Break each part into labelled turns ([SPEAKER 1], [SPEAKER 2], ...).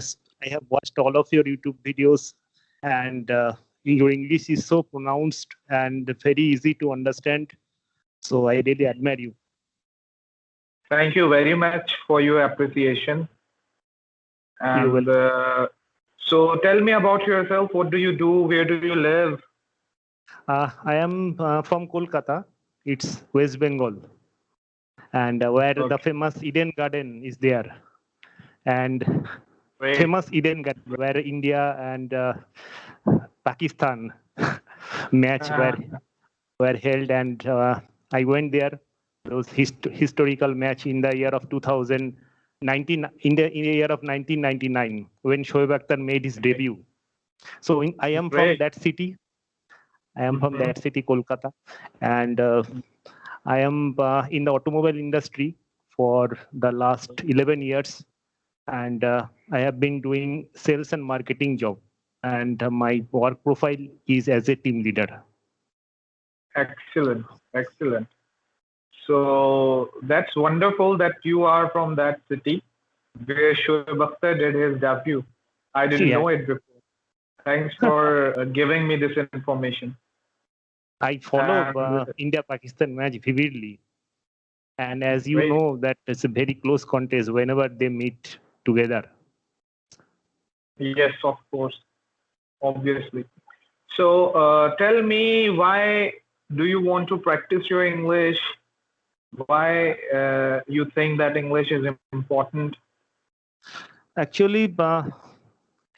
[SPEAKER 1] I have watched all of your YouTube videos, and your English is so pronounced and very easy to understand. So I really admire you.
[SPEAKER 2] Thank you very much for your appreciation.
[SPEAKER 1] You
[SPEAKER 2] And
[SPEAKER 1] will.
[SPEAKER 2] so tell me about yourself. What do you do? Where do you live?
[SPEAKER 1] I am from Kolkata. It's West Bengal, and where the
[SPEAKER 2] Okay,
[SPEAKER 1] famous Eden Garden is there, and
[SPEAKER 2] great.
[SPEAKER 1] famous Eden Garden where India and Pakistan match
[SPEAKER 2] Uh,
[SPEAKER 1] were held, and I went there. Those historical match in the year of 2019, in the year of 1999, when Shoaib Akhtar made his
[SPEAKER 2] great.
[SPEAKER 1] debut. So I am from
[SPEAKER 2] Great.
[SPEAKER 1] that city. I am from
[SPEAKER 2] Mhm.
[SPEAKER 1] that city, Kolkata, and I am in the automobile industry for the last 11 years, and I have been doing sales and marketing job, and my work profile is as a team leader.
[SPEAKER 2] Excellent. Excellent. So that's wonderful that you are from that city where Shoaib Akhtar did his debut. I didn't
[SPEAKER 1] Yeah,
[SPEAKER 2] know it before. Thanks for giving me this information.
[SPEAKER 1] I follow
[SPEAKER 2] And
[SPEAKER 1] India-Pakistan match vividly, and as you
[SPEAKER 2] great.
[SPEAKER 1] know, that it's a very close contest whenever they meet together.
[SPEAKER 2] Yes, of course, obviously. So tell me, why do you want to practice your English? Why you think that English is important?
[SPEAKER 1] Actually,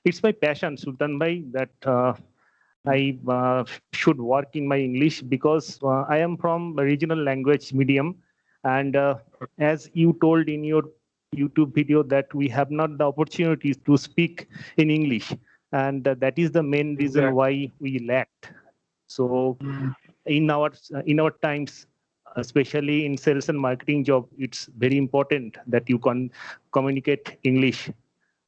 [SPEAKER 1] it's my passion, Sultan Bhai, that I should work in my English because I am from a regional language medium, and as you told in your YouTube video that we have not the opportunities to speak in English, and that is the main reason
[SPEAKER 2] Exactly.
[SPEAKER 1] why we lacked. So
[SPEAKER 2] Mm,
[SPEAKER 1] in our times, especially in sales and marketing job, it's very important that you can communicate English.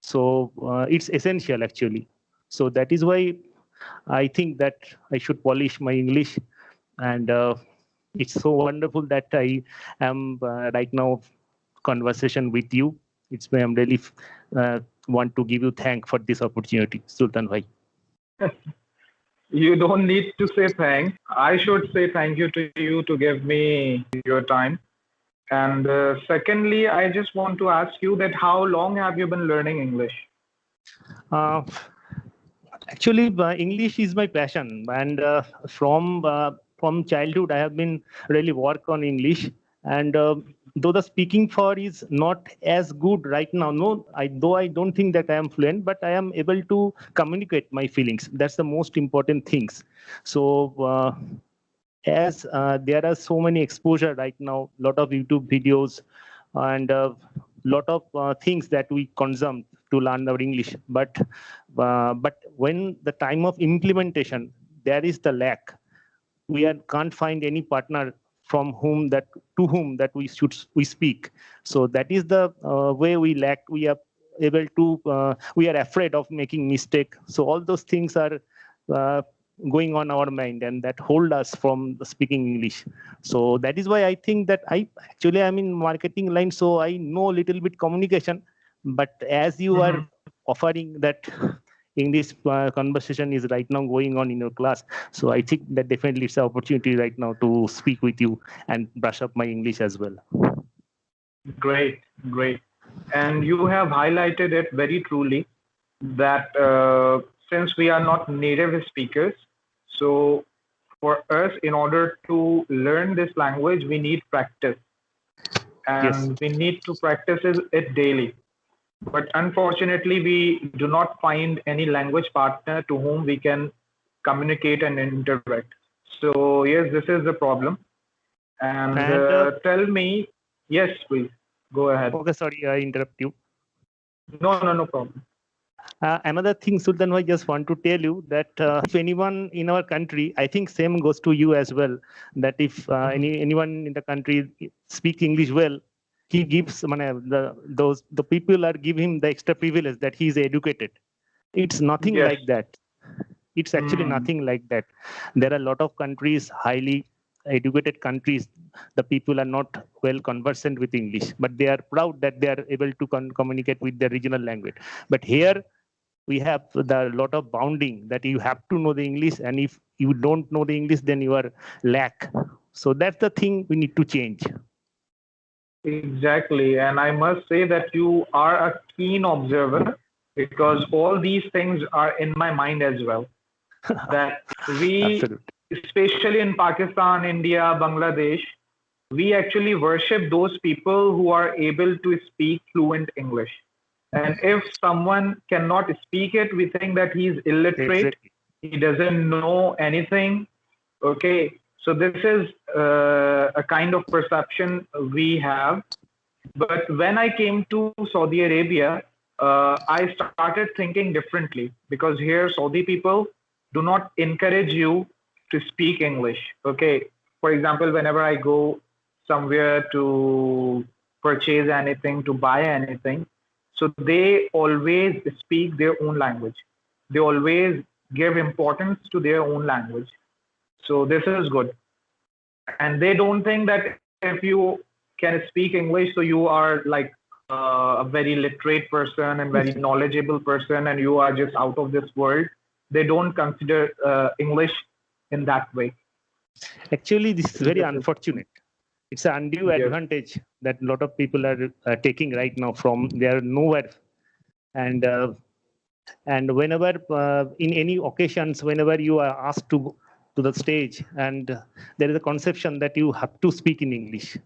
[SPEAKER 1] So it's essential actually. So that is why I think that I should polish my English, and it's so wonderful that I am right now conversation with you. I'm really want to give you thank for this opportunity, Sultan Bhai.
[SPEAKER 2] You don't need to say thanks. I should say thank you to you to give me your time. And secondly, I just want to ask you that how long have you been learning English?
[SPEAKER 1] Uh, Actually, English is my passion, and from childhood, I have been really work on English. And though the speaking for is not as good right now, no, though I don't think that I am fluent, but I am able to communicate my feelings. That's the most important things. So as there are so many exposure right now, lot of YouTube videos, and lot of things that we consume to learn our English, but when the time of implementation, there is the lack. Can't find any partner from whom that to whom that we speak. So that is the way we lack. We are afraid of making mistake. So all those things are uh, going on our mind, and that hold us from speaking English. So that is why I think that I'm in marketing line, so I know a little bit communication. But as you are
[SPEAKER 2] Mhm.
[SPEAKER 1] offering that English conversation is right now going on in your class, so I think that definitely it's an opportunity right now to speak with you and brush up my English as well.
[SPEAKER 2] Great, great. And you have highlighted it very truly that since we are not native speakers, so for us, in order to learn this language, we need practice
[SPEAKER 1] Yes.
[SPEAKER 2] and we need to practice it daily. But unfortunately, we do not find any language partner to whom we can communicate and interact. So, yes, this is the problem. And
[SPEAKER 1] And
[SPEAKER 2] tell me, yes, please go ahead.
[SPEAKER 1] okay, sorry, I interrupt you.
[SPEAKER 2] No, no, no problem.
[SPEAKER 1] Another thing, Sultan, I just want to tell you that if anyone in our country, I think same goes to you as well, that if
[SPEAKER 2] Mhm.
[SPEAKER 1] anyone in the country speak English well, he gives the people are give him the extra privilege that he is educated. It's nothing
[SPEAKER 2] Yes.
[SPEAKER 1] like that. It's actually
[SPEAKER 2] Hmm.
[SPEAKER 1] nothing like that. There are a lot of countries highly educated countries, the people are not well conversant with English, but they are proud that they are able to communicate with their regional language. But here we have the lot of bounding that you have to know the English, and if you don't know the English, then you are lack. So that's the thing we need to change.
[SPEAKER 2] Exactly. And I must say that you are a keen observer, because all these things are in my mind as well. That we,
[SPEAKER 1] Absolutely.
[SPEAKER 2] especially in Pakistan, India, Bangladesh, we actually worship those people who are able to speak fluent English. And if someone cannot speak it, we think that he's illiterate,
[SPEAKER 1] Exactly.
[SPEAKER 2] he doesn't know anything. Okay, so this is a kind of perception we have. But when I came to Saudi Arabia, I started thinking differently, because here Saudi people do not encourage you to speak English. Okay, for example, whenever I go somewhere to purchase anything, to buy anything, so they always speak their own language. They always give importance to their own language. So this is good. And they don't think that if you can speak English, so you are like a very literate person and very knowledgeable person, and you are just out of this world. They don't consider English in that way.
[SPEAKER 1] Actually, this is very
[SPEAKER 2] This is,
[SPEAKER 1] unfortunate. It's an undue
[SPEAKER 2] yes.
[SPEAKER 1] advantage that a lot of people are taking right now from they are nowhere. And whenever in any occasions, whenever you are asked to go to the stage, and there is a conception that you have to speak in English.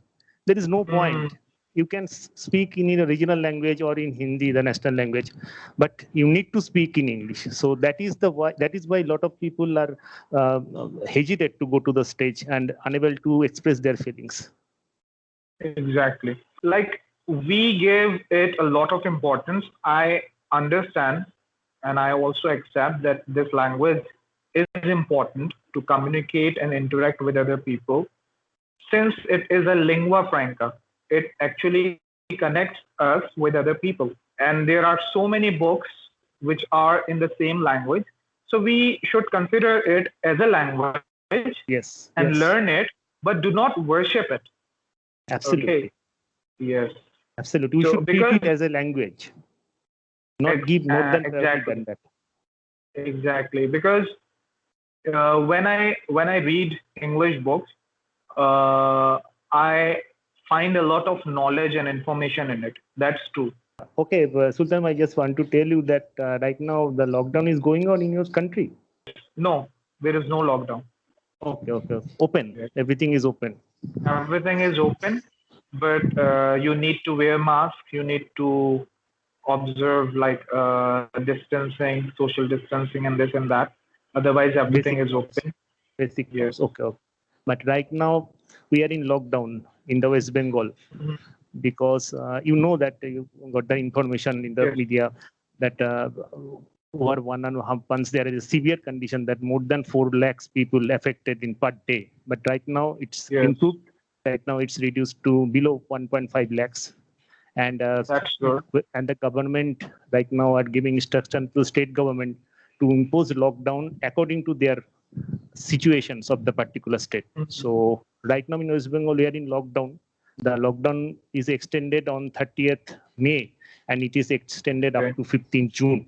[SPEAKER 1] There is no point. You can speak in a regional language or in Hindi, the national language, but you need to speak in English. So that is why a lot of people are hesitate to go to the stage and unable to express their feelings.
[SPEAKER 2] Exactly. Like, we give it a lot of importance. I understand, and I also accept that this language is important to communicate and interact with other people. Since it is a lingua franca, it actually connects us with other people. And there are so many books which are in the same language. So we should consider it as a language
[SPEAKER 1] Yes.
[SPEAKER 2] and
[SPEAKER 1] Yes.
[SPEAKER 2] learn it, but do not worship it.
[SPEAKER 1] Absolutely.
[SPEAKER 2] Okay. Yes.
[SPEAKER 1] Absolutely. We
[SPEAKER 2] So
[SPEAKER 1] should treat
[SPEAKER 2] because
[SPEAKER 1] it as a language, not give more than priority
[SPEAKER 2] exactly,
[SPEAKER 1] than that.
[SPEAKER 2] exactly, because when I read English books, I find a lot of knowledge and information in it. That's true.
[SPEAKER 1] Okay, Sultan, I just want to tell you that right now the lockdown is going on in your country.
[SPEAKER 2] No, there is no lockdown.
[SPEAKER 1] Okay. Open.
[SPEAKER 2] Yes.
[SPEAKER 1] Everything is open.
[SPEAKER 2] Everything is open, but you need to wear mask. You need to observe like distancing, social distancing, and this and that. Otherwise, everything
[SPEAKER 1] Basic
[SPEAKER 2] is
[SPEAKER 1] norms.
[SPEAKER 2] open.
[SPEAKER 1] Basic
[SPEAKER 2] Yes.
[SPEAKER 1] norms. Okay. But right now we are in lockdown in the West Bengal because you know that you got the information in the
[SPEAKER 2] Yes.
[SPEAKER 1] media that over 1.5 months there is a severe condition that more than 4 lakhs people affected in per day. But right now it's
[SPEAKER 2] Yes.
[SPEAKER 1] improved. Right now it's reduced to below 1.5 lakhs. And
[SPEAKER 2] That's good.
[SPEAKER 1] and the government right now are giving instruction to state government to impose lockdown according to their situations of the particular state. So right now in West Bengal we are in lockdown. The lockdown is extended on 30th May and it is extended
[SPEAKER 2] Okay.
[SPEAKER 1] up to 15th June.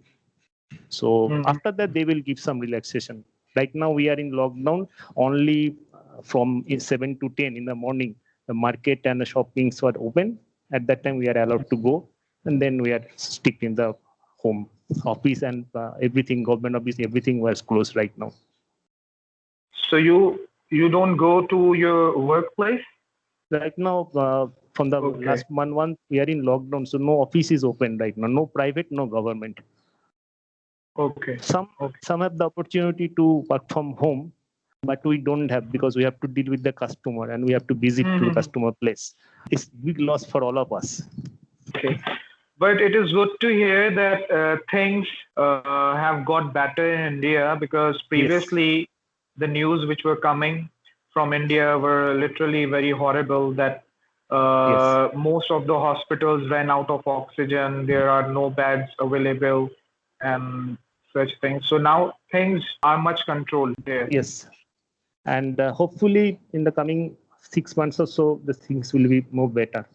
[SPEAKER 1] So after that they will give some relaxation. Right now we are in lockdown only from 7 to 10 in the morning. The market and the shoppings were open. At that time we are allowed to go, and then we are stick in the home office and everything, government office, everything was closed right now.
[SPEAKER 2] So you don't go to your workplace?
[SPEAKER 1] Right now, from the
[SPEAKER 2] Okay.
[SPEAKER 1] last month, we are in lockdown, so no office is open right now. No private, no government.
[SPEAKER 2] Okay.
[SPEAKER 1] Some
[SPEAKER 2] Okay.
[SPEAKER 1] have the opportunity to work from home, but we don't have because we have to deal with the customer and we have to visit to the customer place. It's big loss for all of us.
[SPEAKER 2] Okay. But it is good to hear that things have got better in India, because previously the news which were coming from India were literally very horrible, that most of the hospitals ran out of oxygen, there are no beds available and such things. So now things are much controlled there.
[SPEAKER 1] Yes. And hopefully in the coming 6 months or so, the things will be more better.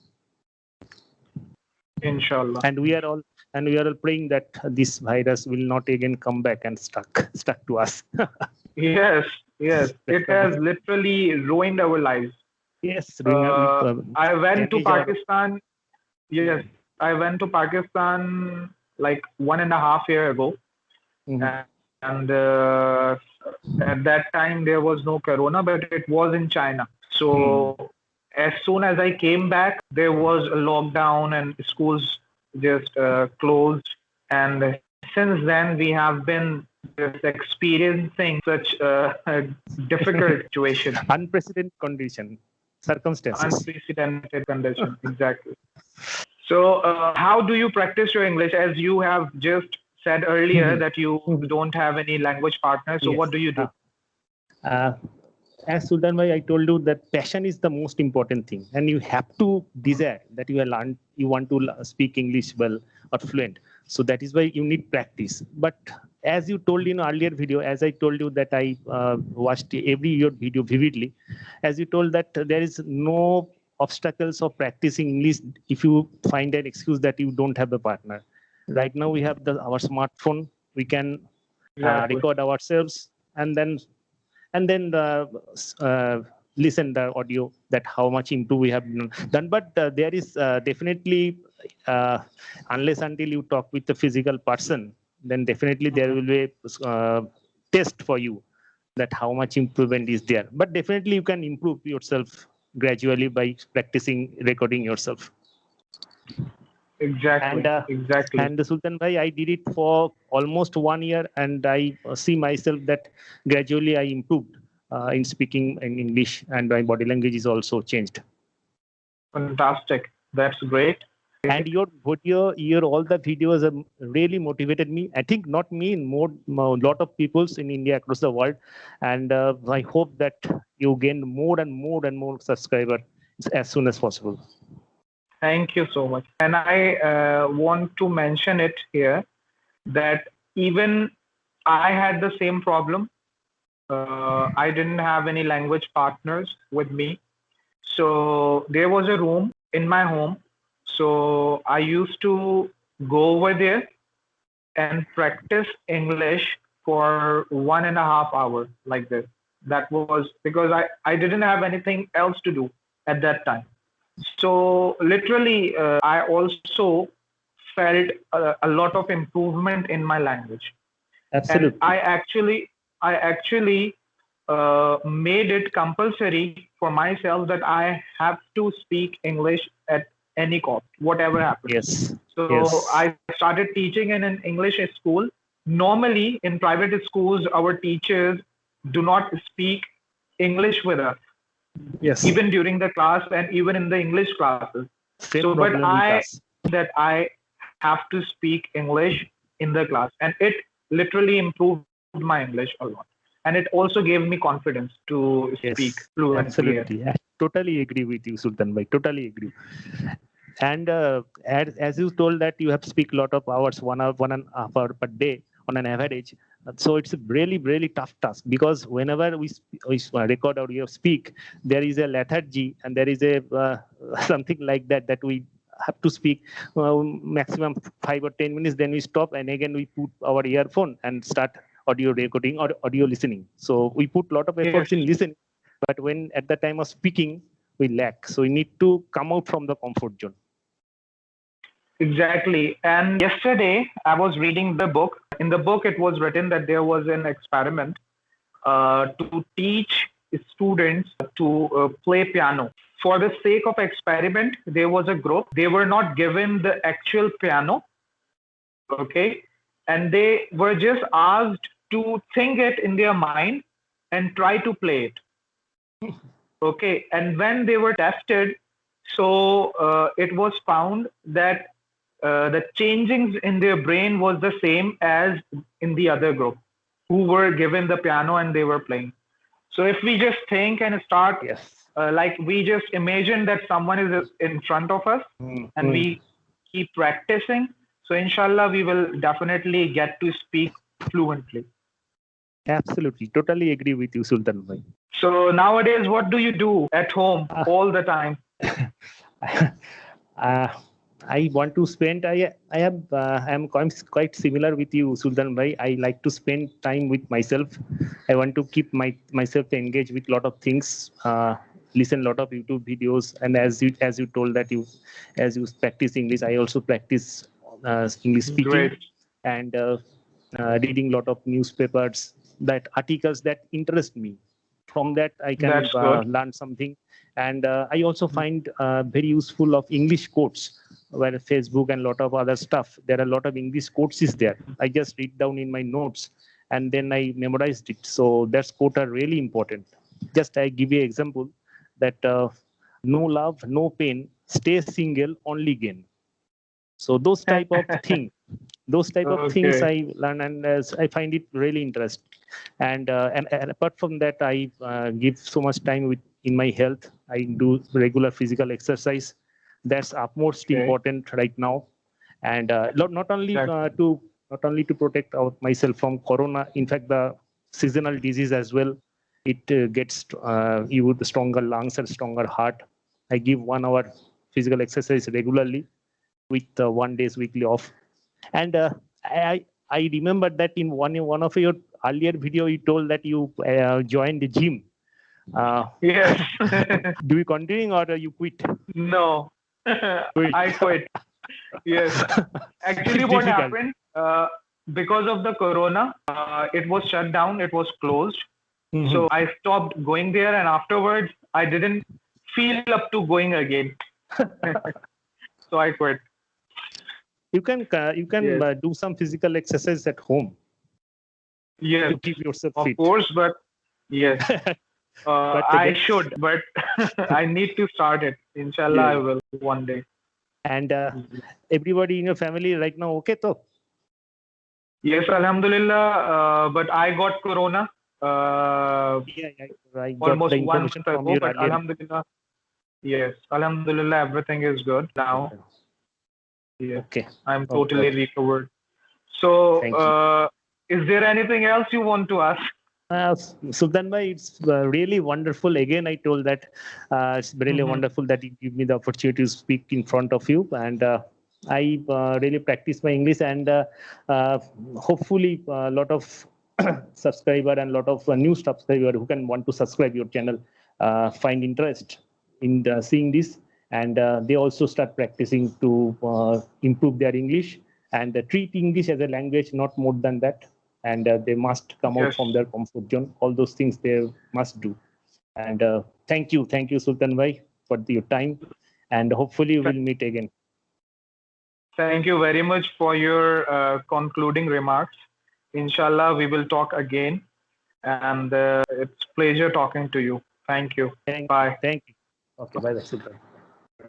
[SPEAKER 2] Inshallah.
[SPEAKER 1] And we are all praying that this virus will not again come back and stuck to us.
[SPEAKER 2] Yes, it has literally ruined our lives.
[SPEAKER 1] Yes.
[SPEAKER 2] I went to
[SPEAKER 1] damage our-
[SPEAKER 2] Pakistan. Yes, I went to Pakistan like 1.5 years ago,
[SPEAKER 1] Mhm.
[SPEAKER 2] and at that time there was no corona, but it was in China. So as soon as I came back, there was a lockdown and schools just closed. And since then, we have been just experiencing such a difficult situation,
[SPEAKER 1] Unprecedented circumstances.
[SPEAKER 2] unprecedented condition. Exactly. So, how do you practice your English? As you have just said earlier that you don't have any language partner. So,
[SPEAKER 1] Yes.
[SPEAKER 2] what do you do?
[SPEAKER 1] As Sultan Bhai, I told you that passion is the most important thing, and you have to desire that you want to speak English well or fluent. So that is why you need practice. But as you told in earlier video, as I told you that I watched every your video vividly, as you told that there is no obstacles of practicing English if you find an excuse that you don't have a partner. Right now we have our smartphone. We can
[SPEAKER 2] Exactly.
[SPEAKER 1] record ourselves and then listen the audio that how much improve we have done. But there is definitely unless until you talk with the physical person, then definitely there will be a test for you that how much improvement is there. But definitely you can improve yourself gradually by practicing recording yourself.
[SPEAKER 2] Exactly. Exactly.
[SPEAKER 1] And Sultan Bhai, I did it for almost 1 year, and I see myself that gradually I improved in speaking in English, and my body language is also changed.
[SPEAKER 2] Fantastic. That's great.
[SPEAKER 1] And your all the videos have really motivated me. I think not me, more lot of peoples in India across the world, and I hope that you gain more and more subscribers as soon as possible.
[SPEAKER 2] Thank you so much. And I want to mention it here that even I had the same problem. I didn't have any language partners with me. So there was a room in my home. So I used to go over there and practice English for 1.5 hours like this. That was because I didn't have anything else to do at that time. So literally, I also felt a lot of improvement in my language.
[SPEAKER 1] Absolutely.
[SPEAKER 2] And I actually made it compulsory for myself that I have to speak English at any cost, whatever happens.
[SPEAKER 1] Yes.
[SPEAKER 2] So
[SPEAKER 1] Yes.
[SPEAKER 2] I started teaching in an English school. Normally, in private schools, our teachers do not speak English with us,
[SPEAKER 1] Yes.
[SPEAKER 2] even during the class and even in the English classes.
[SPEAKER 1] Same
[SPEAKER 2] So, but
[SPEAKER 1] problem with
[SPEAKER 2] I
[SPEAKER 1] us.
[SPEAKER 2] that I have to speak English in the class, and it literally improved my English a lot, and it also gave me confidence to speak
[SPEAKER 1] Yes,
[SPEAKER 2] fluently.
[SPEAKER 1] absolutely. I totally agree with you, Sultan Bhai. Totally agree. And as you told that you have to speak a lot of hours, 1.5 hours per day on an average. So it's a really tough task, because whenever we record or you speak, there is a lethargy and there is a something like that we have to speak maximum 5 or 10 minutes. Then we stop and again we put our earphone and start audio recording or audio listening. So we put a lot of efforts in listening, but when at the time of speaking, we lack. So we need to come out from the comfort zone.
[SPEAKER 2] Exactly. And yesterday I was reading the book. In the book, it was written that there was an experiment to teach students to play piano. For the sake of experiment, there was a group. They were not given the actual piano, okay, and they were just asked to think it in their mind and try to play it. Okay, and when they were tested, so it was found that the changings in their brain was the same as in the other group who were given the piano and they were playing. So if we just think and start, like we just imagine that someone is in front of us and we keep practicing, so inshallah we will definitely get to speak fluently.
[SPEAKER 1] Absolutely, totally agree with you, Sultan Bhai.
[SPEAKER 2] So nowadays, what do you do at home all the time?
[SPEAKER 1] uh, I want to spend. I am quite similar with you, Sultan Bhai. I like to spend time with myself. I want to keep myself engaged with a lot of things. Listen a lot of YouTube videos, and as you told that as you practice English, I also practice English speaking
[SPEAKER 2] Great.
[SPEAKER 1] and reading a lot of newspapers, that articles that interest me. From that, I can
[SPEAKER 2] That's good.
[SPEAKER 1] learn something, and I also find very useful of English quotes. Where Facebook and a lot of other stuff, there are a lot of English quotes is there. I just read down in my notes, and then I memorized it. So that's quote are really important. Just I give you an example that no love, no pain, stay single, only gain. So those type of things
[SPEAKER 2] Okay.
[SPEAKER 1] I learn, and I find it really interesting. And apart from that, I give so much time with in my health. I do regular physical exercise. That's utmost
[SPEAKER 2] Okay.
[SPEAKER 1] important right now, and not only
[SPEAKER 2] Exactly.
[SPEAKER 1] to protect myself from corona. In fact, the seasonal disease as well. It gets you with stronger lungs and stronger heart. I give 1 hour physical exercise regularly with 1 day's weekly off. And I remember that in one of your earlier video, you told that you joined the gym. Uh,
[SPEAKER 2] Yes.
[SPEAKER 1] do you continue or you quit?
[SPEAKER 2] No.
[SPEAKER 1] Quit.
[SPEAKER 2] I quit. Yes. Actually,
[SPEAKER 1] It's
[SPEAKER 2] what
[SPEAKER 1] difficult.
[SPEAKER 2] happened? Because of the corona, it was shut down. It was closed.
[SPEAKER 1] Mhm.
[SPEAKER 2] So I stopped going there, and afterwards, I didn't feel up to going again. So I quit.
[SPEAKER 1] You can
[SPEAKER 2] Yes.
[SPEAKER 1] do some physical exercise at home
[SPEAKER 2] Yes.
[SPEAKER 1] to keep yourself
[SPEAKER 2] Of
[SPEAKER 1] fit.
[SPEAKER 2] course, but yes.
[SPEAKER 1] But
[SPEAKER 2] I
[SPEAKER 1] that's
[SPEAKER 2] should, but I need to start it. Inshallah, I
[SPEAKER 1] yeah.
[SPEAKER 2] will one day.
[SPEAKER 1] And everybody in your family right now okay so?
[SPEAKER 2] Yes, Alhamdulillah. But I got Corona
[SPEAKER 1] Yeah, I got the
[SPEAKER 2] almost 1 month
[SPEAKER 1] information from
[SPEAKER 2] ago.
[SPEAKER 1] your
[SPEAKER 2] But
[SPEAKER 1] earlier.
[SPEAKER 2] Alhamdulillah, yes, Alhamdulillah, everything is good now. Yes,
[SPEAKER 1] Okay.
[SPEAKER 2] I'm
[SPEAKER 1] Okay.
[SPEAKER 2] totally recovered. So,
[SPEAKER 1] Thank you.
[SPEAKER 2] is there anything else you want to ask?
[SPEAKER 1] Sultan Bhai, it's really wonderful. Again, I told that it's really
[SPEAKER 2] Mhm.
[SPEAKER 1] wonderful that you give me the opportunity to speak in front of you. And I really practice my English, and uh, hopefully a lot of subscriber and a lot of new subscriber who can want to subscribe your channel find interest in seeing this. And they also start practicing to improve their English and treat English as a language, not more than that. And they must come out
[SPEAKER 2] Yes.
[SPEAKER 1] from their comfort zone. All those things they must do. And thank you, Sultan Bhai, for your time. And hopefully we'll meet again.
[SPEAKER 2] Thank you very much for your concluding remarks. Inshallah, we will talk again. And it's pleasure talking to you. Thank you. Bye.
[SPEAKER 1] Thank you. Okay, bye, Sultan.